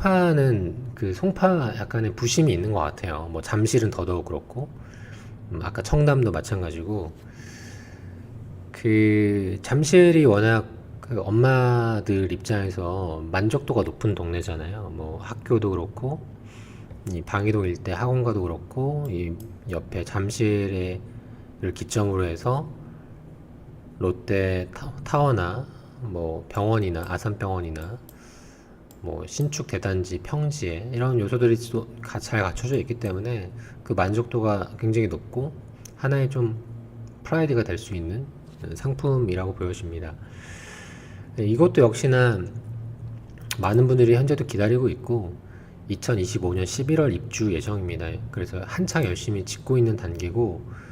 송파는 그 송파 약간의 부심이 있는 것 같아요. 뭐 잠실은 더더욱 그렇고, 아까 청담도 마찬가지고, 그 잠실이 워낙 그 엄마들 입장에서 만족도가 높은 동네잖아요. 뭐 학교도 그렇고, 이 방이동 일대 학원가도 그렇고, 이 옆에 잠실을 기점으로 해서 롯데 타워나 뭐 병원이나 아산병원이나 뭐 신축 대단지 평지에 이런 요소들이 잘 갖춰져 있기 때문에 그 만족도가 굉장히 높고 하나의 좀 프라이드가 될 수 있는 상품이라고 보여집니다. 네, 이것도 역시나 많은 분들이 현재도 기다리고 있고 2025년 11월 입주 예정입니다. 그래서 한창 열심히 짓고 있는 단계고,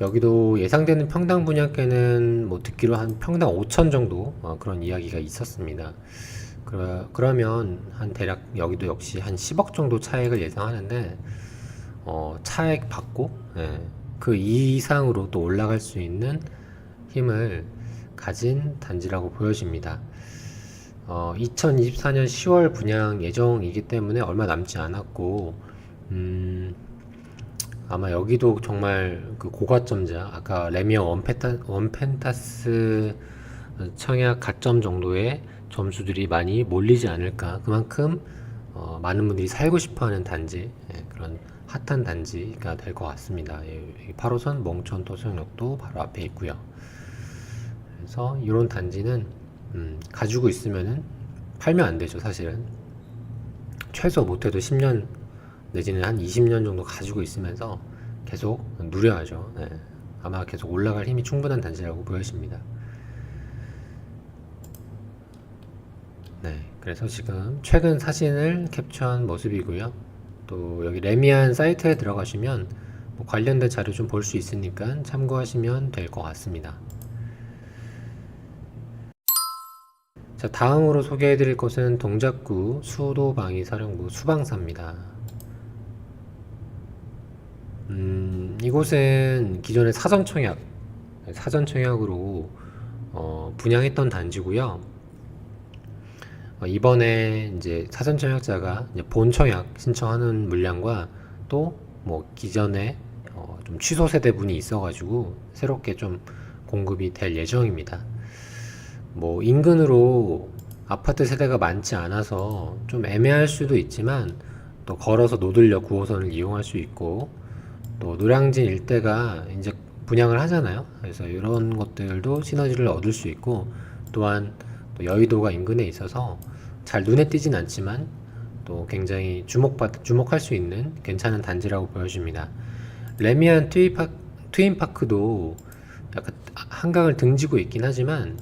여기도 예상되는 평당 분양가는 뭐 듣기로 한 평당 5천 정도, 그런 이야기가 있었습니다. 그러면 한 대략 여기도 역시 한 10억 정도 차액을 예상하는데, 차액 받고, 예, 그 이상으로 또 올라갈 수 있는 힘을 가진 단지라고 보여집니다. 2024년 10월 분양 예정이기 때문에 얼마 남지 않았고, 아마 여기도 정말 그 고가점자, 아까 레미안 원펜타스 청약 가점 정도의 점수들이 많이 몰리지 않을까. 그만큼 많은 분들이 살고 싶어하는 단지, 예, 그런 핫한 단지가 될 것 같습니다. 8호선 몽천 도성역도 바로 앞에 있고요. 그래서 이런 단지는 가지고 있으면은 팔면 안 되죠, 사실은. 최소 못해도 10년 내지는 한 20년 정도 가지고 있으면서 계속 누려야죠. 네. 아마 계속 올라갈 힘이 충분한 단지라고 보여집니다. 네, 그래서 지금 최근 사진을 캡처한 모습이고요. 또 여기 레미안 사이트에 들어가시면 뭐 관련된 자료 좀 볼 수 있으니까 참고하시면 될 것 같습니다. 자, 다음으로 소개해드릴 곳은 동작구 수도방위사령부 수방사입니다. 이곳은 기존의 사전청약으로 분양했던 단지고요. 이번에 이제 사전청약자가 이제 본청약 신청하는 물량과 또 뭐 기존에 좀 취소 세대분이 있어가지고 새롭게 좀 공급이 될 예정입니다. 뭐 인근으로 아파트 세대가 많지 않아서 좀 애매할 수도 있지만 또 걸어서 노들역 9호선을 이용할 수 있고 또 노량진 일대가 이제 분양을 하잖아요. 그래서 이런 것들도 시너지를 얻을 수 있고 또한 또 여의도가 인근에 있어서 잘 눈에 띄진 않지만 또 굉장히 주목할 수 있는 괜찮은 단지라고 보여집니다. 레미안 트윈파크도 약간 한강을 등지고 있긴 하지만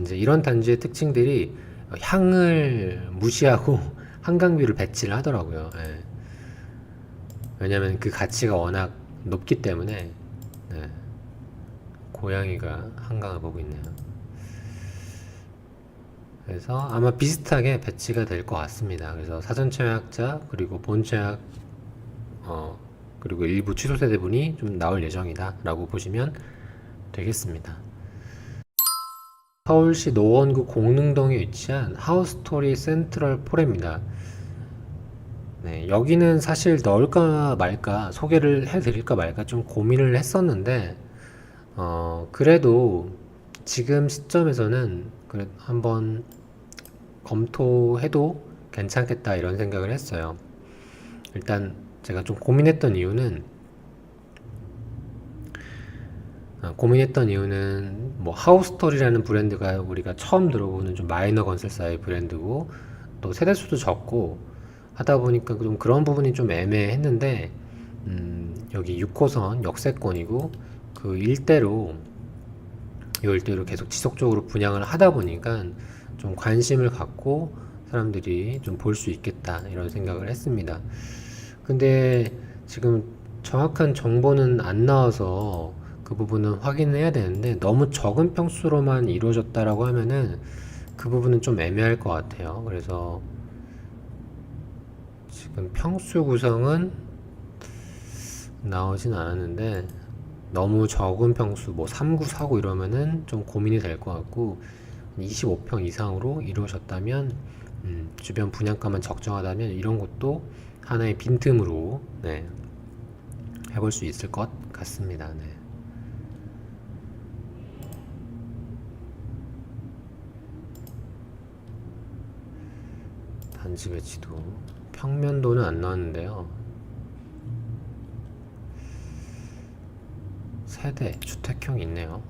이제 이런 단지의 특징들이 향을 무시하고 한강뷰를 배치를 하더라고요. 예. 왜냐면 그 가치가 워낙 높기 때문에. 네. 고양이가 한강을 보고 있네요. 그래서 아마 비슷하게 배치가 될 것 같습니다. 그래서 사전청약자 그리고 본청약 그리고 일부 취소 세대분이 좀 나올 예정이다 라고 보시면 되겠습니다. 서울시 노원구 공릉동에 위치한 하우스토리 센트럴 폴입니다. 네, 여기는 사실 넣을까 말까 소개를 해드릴까 말까 좀 고민을 했었는데 그래도 지금 시점에서는 한번 검토해도 괜찮겠다 이런 생각을 했어요. 일단 제가 좀 고민했던 이유는 뭐 하우스토리라는 브랜드가 우리가 처음 들어보는 좀 마이너 건설사의 브랜드고 또 세대수도 적고 하다 보니까 좀 그런 부분이 좀 애매했는데 여기 6호선 역세권이고 그 일대로 이 일대로 계속 지속적으로 분양을 하다 보니까 좀 관심을 갖고 사람들이 좀 볼 수 있겠다 이런 생각을 했습니다. 근데 지금 정확한 정보는 안 나와서 그 부분은 확인해야 되는데 너무 적은 평수로만 이루어졌다라고 하면은 그 부분은 좀 애매할 것 같아요. 그래서 지금 평수 구성은 나오진 않았는데 너무 적은 평수 뭐 3구, 4구 이러면은 좀 고민이 될 것 같고 25평 이상으로 이루어졌다면 주변 분양가만 적정하다면 이런 것도 하나의 빈틈으로 네, 해볼 수 있을 것 같습니다. 네. 단지 배치도 평면도는 안 나왔는데요. 세대 주택형이 있네요.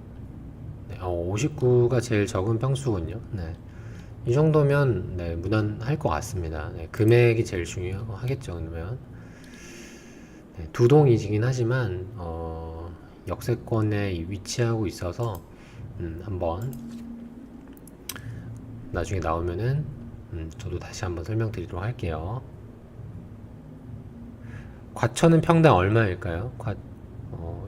네, 59가 제일 적은 평수군요. 네. 이 정도면 네, 무난할 것 같습니다. 네, 금액이 제일 중요하겠죠. 그러면 네, 두 동이긴 하지만 역세권에 위치하고 있어서 한번 나중에 나오면은 저도 다시 한번 설명드리도록 할게요. 과천은 평당 얼마일까요?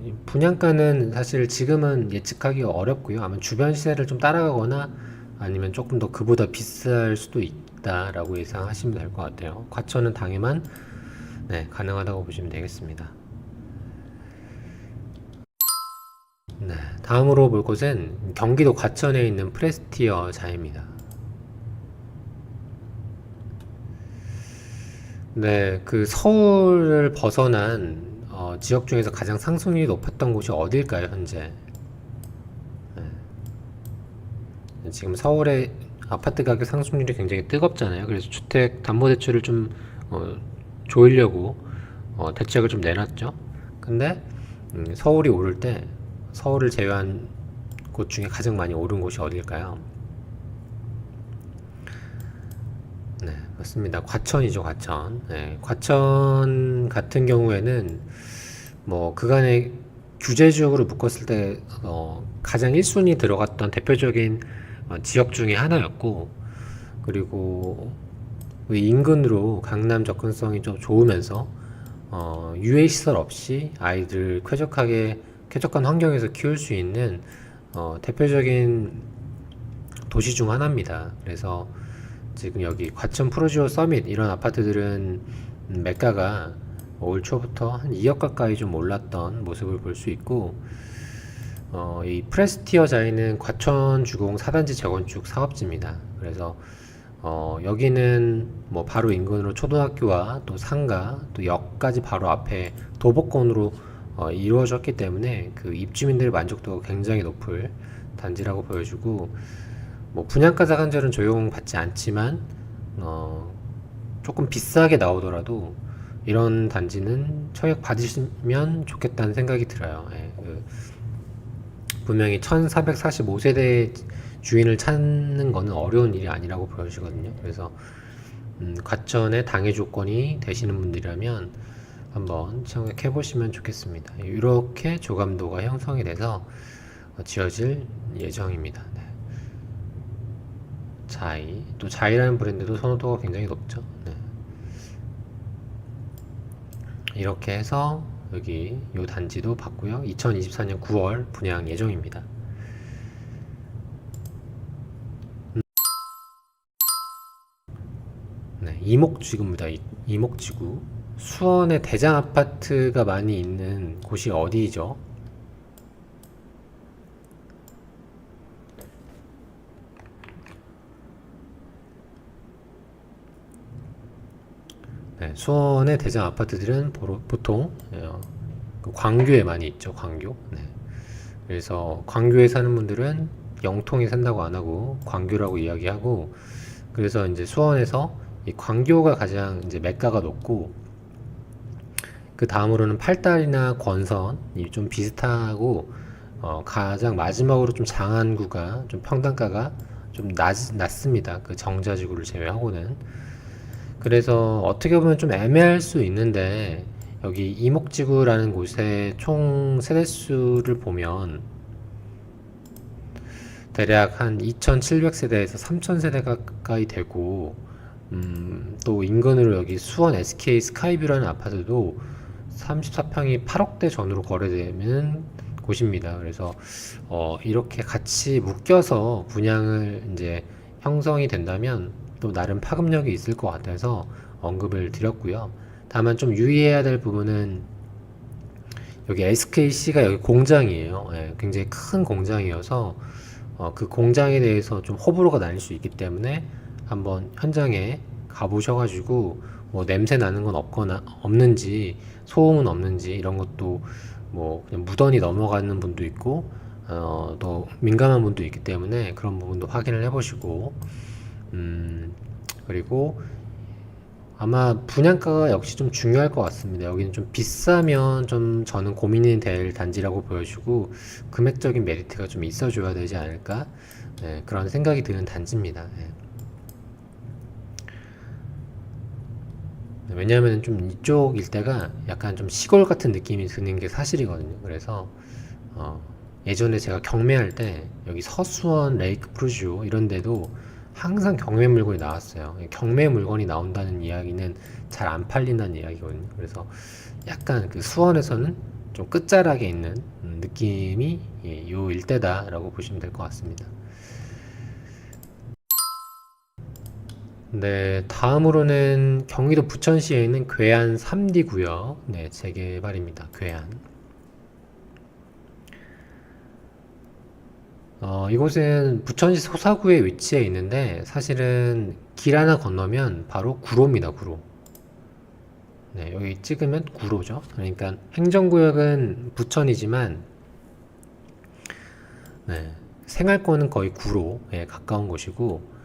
이 분양가는 사실 지금은 예측하기 어렵고요. 아마 주변 시세를 좀 따라가거나 아니면 조금 더 그보다 비쌀 수도 있다라고 예상하시면 될 것 같아요. 과천은 당해만 네, 가능하다고 보시면 되겠습니다. 네, 다음으로 볼 곳은 경기도 과천에 있는 프레스티어 자입니다. 네, 그 서울을 벗어난 지역 중에서 가장 상승률이 높았던 곳이 어딜까요, 현재? 네, 지금 서울의 아파트 가격 상승률이 굉장히 뜨겁잖아요. 그래서 주택 담보대출을 좀 조이려고 대책을 좀 내놨죠. 근데 서울이 오를 때 서울을 제외한 곳 중에 가장 많이 오른 곳이 어딜까요? 네, 맞습니다. 과천이죠, 과천. 네, 과천 같은 경우에는 뭐 그간의 규제 지역으로 묶었을 때 가장 1순위 들어갔던 대표적인 지역 중에 하나였고, 그리고 그 인근으로 강남 접근성이 좀 좋으면서 유해 시설 없이 아이들 쾌적한 환경에서 키울 수 있는 대표적인 도시 중 하나입니다. 그래서 지금 여기 과천 프로지오 서밋 이런 아파트들은 매가가 올 초부터 한 2억 가까이 좀 올랐던 모습을 볼 수 있고, 이 프레스티어 자이는 과천 주공 4단지 재건축 사업지입니다. 그래서 여기는 뭐 바로 인근으로 초등학교와 또 상가 또 역까지 바로 앞에 도보권으로 이루어졌기 때문에 그 입주민들의 만족도가 굉장히 높을 단지라고 보여주고, 뭐 분양가 상한제는 적용받지 않지만 조금 비싸게 나오더라도 이런 단지는 청약 받으시면 좋겠다는 생각이 들어요. 예, 분명히 1445세대 주인을 찾는 거는 어려운 일이 아니라고 보여지거든요. 그래서 과천의 당해 조건이 되시는 분들이라면 한번 청약해 보시면 좋겠습니다. 이렇게 조감도가 형성이 돼서 지어질 예정입니다. 네. 자이, 또 자이라는 브랜드도 선호도가 굉장히 높죠. 네. 이렇게 해서 여기 요 단지도 봤고요. 2024년 9월 분양 예정입니다. 네, 이목지구입니다. 이목지구. 수원에 대장 아파트가 많이 있는 곳이 어디죠? 네, 수원의 대장 아파트들은 보통 그 광교에 많이 있죠. 광교. 네. 그래서 광교에 사는 분들은 영통에 산다고 안 하고 광교라고 이야기하고, 그래서 이제 수원에서 이 광교가 가장 이제 매가가 높고, 그 다음으로는 팔달이나 권선이 좀 비슷하고, 가장 마지막으로 좀 장안구가 좀 평당가가 좀 낮습니다. 그 정자지구를 제외하고는. 그래서 어떻게 보면 좀 애매할 수 있는데, 여기 이목지구라는 곳의 총 세대수를 보면 대략 한 2700세대에서 3000세대 가까이 되고, 또 인근으로 여기 수원 SK 스카이뷰라는 아파트도 34평이 8억대 전후로 거래되는 곳입니다. 그래서 이렇게 같이 묶여서 분양을 이제 형성이 된다면 또 나름 파급력이 있을 것 같아서 언급을 드렸고요. 다만 좀 유의해야 될 부분은 여기 SKC가 여기 공장이에요. 예, 굉장히 큰 공장이어서 그 공장에 대해서 좀 호불호가 나뉠 수 있기 때문에 한번 현장에 가보셔가지고 뭐 냄새 나는 건 없거나 없는지 소음은 없는지 이런 것도 뭐 그냥 무던히 넘어가는 분도 있고 또 민감한 분도 있기 때문에 그런 부분도 확인을 해보시고 그리고 아마 분양가가 역시 좀 중요할 것 같습니다. 여기는 좀 비싸면 좀 저는 고민이 될 단지라고 보여지고 금액적인 메리트가 좀 있어줘야 되지 않을까 그런 생각이 드는 단지입니다. 왜냐하면 좀 이쪽 일대가 약간 좀 시골 같은 느낌이 드는 게 사실이거든요. 그래서 예전에 제가 경매할 때 여기 서수원, 레이크 프루지오 이런 데도 항상 경매 물건이 나왔어요. 경매 물건이 나온다는 이야기는 잘 안 팔린다는 이야기거든요. 그래서 약간 그 수원에서는 좀 끝자락에 있는 느낌이 요 일대다라고 보시면 될 것 같습니다. 네, 다음으로는 경기도 부천시에 있는 괴한 3D 구역, 재개발입니다. 괴한. 이곳은 부천시 소사구에 위치해 있는데 사실은 길 하나 건너면 바로 구로입니다. 구로. 네, 여기 찍으면 구로죠. 그러니까 행정구역은 부천이지만 생활권은 거의 구로에 가까운 곳이고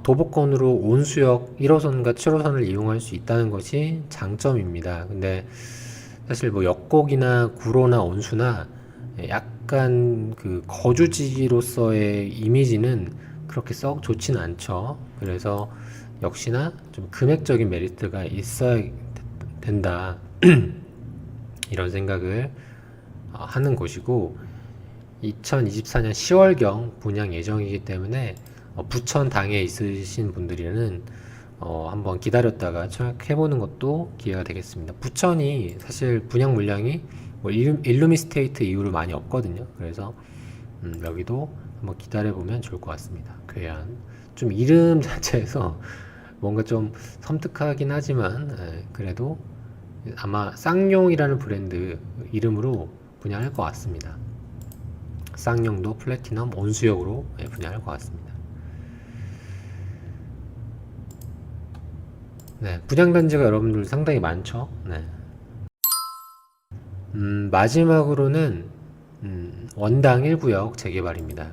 도보권으로 온수역 1호선과 7호선을 이용할 수 있다는 것이 장점입니다. 근데 사실 뭐 역곡이나 구로나 온수나 약간 그 거주지로서의 이미지는 그렇게 썩 좋지는 않죠. 그래서 역시나 좀 금액적인 메리트가 있어야 된다. 이런 생각을 하는 곳이고 2024년 10월경 분양 예정이기 때문에 부천 당에 있으신 분들은 한번 기다렸다가 청약해보는 것도 기회가 되겠습니다. 부천이 사실 분양 물량이 뭐 일루미스테이트 이후로 많이 없거든요. 그래서 여기도 한번 기다려보면 좋을 것 같습니다. 괴한 좀 이름 자체에서 뭔가 좀 섬뜩하긴 하지만 그래도 아마 쌍용이라는 브랜드 이름으로 분양할 것 같습니다. 쌍용도 플래티넘 온수역으로 분양할 것 같습니다. 분양단지가 여러분들 상당히 많죠. 마지막으로는 원당 1구역 재개발입니다.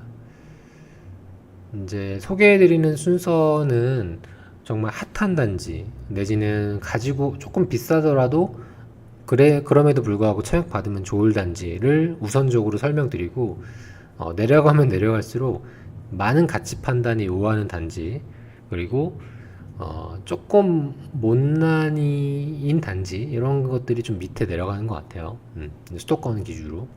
이제 소개해드리는 순서는 정말 핫한 단지 내지는 가지고 조금 비싸더라도 그럼에도 불구하고 청약받으면 좋을 단지를 우선적으로 설명드리고 내려가면 내려갈수록 많은 가치 판단이 요하는 단지 그리고 조금 못난이인 단지 이런 것들이 좀 밑에 내려가는 것 같아요. 수도권 기준으로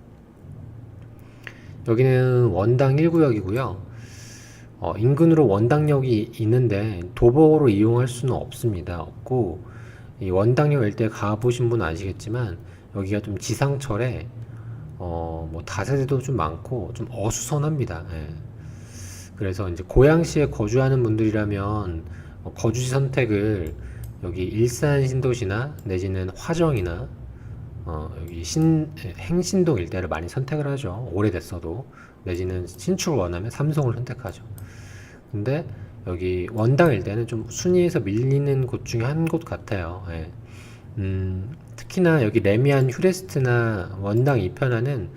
여기는 원당 1구역이고요. 인근으로 원당역이 있는데 도보로 이용할 수는 없습니다. 없고 이 원당역 일대 가보신 분은 아시겠지만 여기가 좀 지상철에 뭐 다세대도 좀 많고 좀 어수선합니다. 그래서 이제 고양시에 거주하는 분들이라면 거주지 선택을 여기 일산 신도시나 내지는 화정이나 여기 행신동 일대를 많이 선택을 하죠. 오래됐어도 내지는 신축을 원하면 삼성을 선택하죠. 근데 여기 원당 일대는 좀 순위에서 밀리는 곳 중에 한 곳 같아요. 특히나 여기 레미안 휴레스트나 원당 이편하는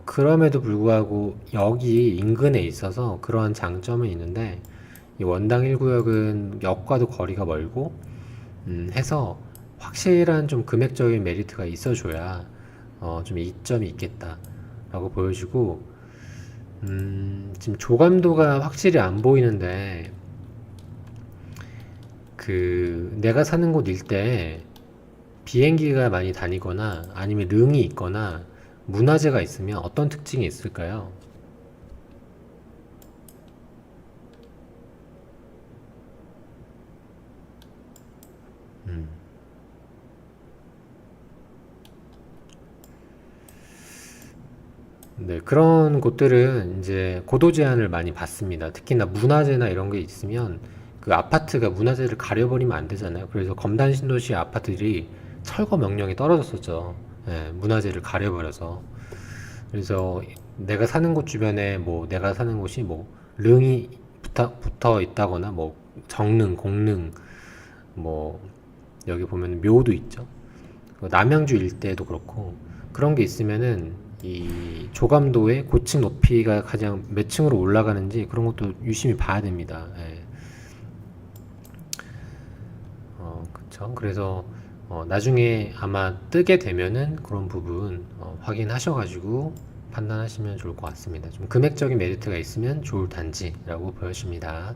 그럼에도 불구하고 여기 인근에 있어서 그러한 장점은 있는데 이 원당 1구역은 역과도 거리가 멀고 해서 확실한 좀 금액적인 메리트가 있어줘야 좀 이점이 있겠다 라고 보여지고 지금 조감도가 확실히 안 보이는데 내가 사는 곳 일대에 비행기가 많이 다니거나 아니면 릉이 있거나 문화재가 있으면 어떤 특징이 있을까요? 그런 곳들은 이제 고도 제한을 많이 받습니다. 특히나 문화재나 이런 게 있으면 그 아파트가 문화재를 가려버리면 안 되잖아요. 그래서 검단 신도시 아파트들이 철거 명령이 떨어졌었죠. 문화재를 가려버려서. 그래서 내가 사는 곳 주변에 뭐 내가 사는 곳이 뭐 릉이 붙어 있다거나 뭐 정릉, 공릉 뭐 여기 보면 묘도 있죠. 남양주 일대도 그렇고 그런 게 있으면은 이 조감도의 고층 높이가 가장 몇 층으로 올라가는지 그런 것도 유심히 봐야 됩니다. 예. 그쵸. 그래서 나중에 아마 뜨게 되면은 그런 부분 확인하셔가지고 판단하시면 좋을 것 같습니다. 좀 금액적인 메리트가 있으면 좋을 단지라고 보여집니다.